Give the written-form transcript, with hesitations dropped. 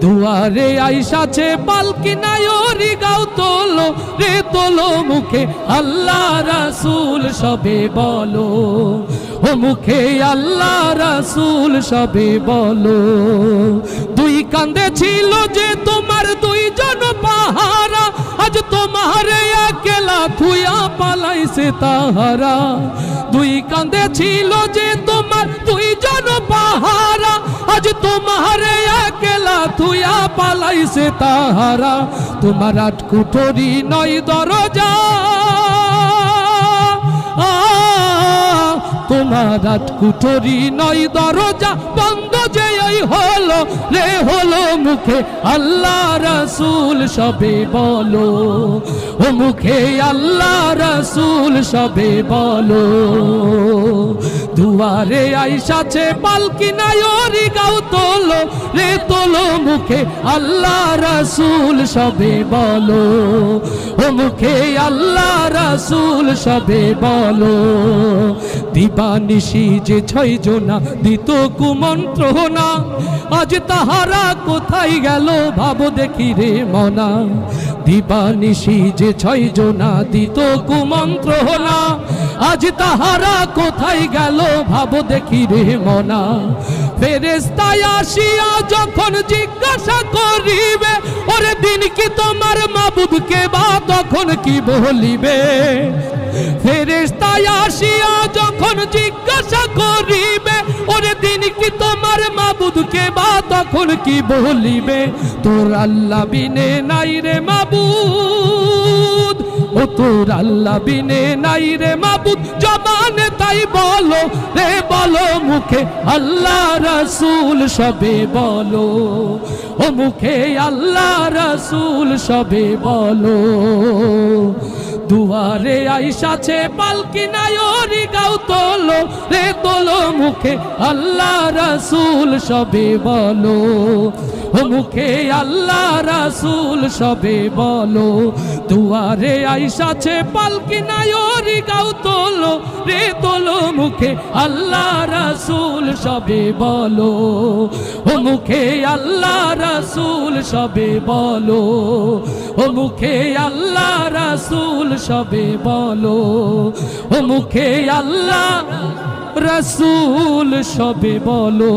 দুয়ারে আইসাছে পালকি নায়রি গাও তোলো রে তোলো মুখে আল্লাহ রাসূল সবে বলো ও মুখে আল্লাহ রাসূল সবে বলো দুই কাঁধে ছিল যে তোমার দুইজন পাহারা আজ তোমার একলা থুয়া পালাইছে তাহারা দুই কাঁধে ছিল যে তোমার দুইজন পাহারা আজ তোমার একলা থুয়া পালাইছে তাহারা তোমার আট কুঠরি নয় দরজা তোমার আট কুঠরি নয় দরজা বন্ধ যে হলো রে হলো মুখে আল্লাহ রাসূল সবে বলো ও মুখে আল্লাহ রাসূল সবে বলো দুয়ারে আইসাছে পালকি নায়রি গাও তোলো রে তোলো মুখে আল্লাহ রাসূল সবে বলো ও মুখে আল্লাহ রাসূল সবে বলো দিবানিশি যে 6 জনা দিত কুমন্ত্রণা আজ তাহারা কোথায় গেল ভাবো দেখি রে মনা দিবানিশি যে 6 জনা দিত কুমন্ত্রণা আজ তাহারা কোথায় গেল ভাবো দেখি রে মনা ফেরেশতা আসিয়া যখন জিজ্ঞাসা করিবে ওরে দিন কি তোমার মাবুদকে বা তখন কি বলিবে ফেরেশতা আসিয়া যখন জিজ্ঞাসা করিবে ওরে দিন কি তোমার মাবুদকে বা তখন কি বলিবে তোর আল্লাহ বিনে নাই রে মাবুদ ও তোর আল্লাহ বিনে নাই রে মাবুদ জবানে তাই বলো রে বলো মুখে আল্লাহ রাসূল সবে বলো ও মুখে আল্লাহ রাসূল সবে বলো দুয়ারে আইসাছে পালকি নায়রি গাও তোলো রে তোলো মুখে আল্লাহ রাসূল সবে বলো ও মুখে আল্লাহ রাসূল সবে বলো দুয়ারে আইসাছে পালকি নায়রি গাও তোলো রে তোলো মুখে আল্লাহ রাসূল সবে বলো ও মুখে আল্লাহ রাসূল সবে বলো ও মুখে আল্লাহ রাসূল সবে বলো ও মুখে আল্লাহ রাসূল সবে বলো।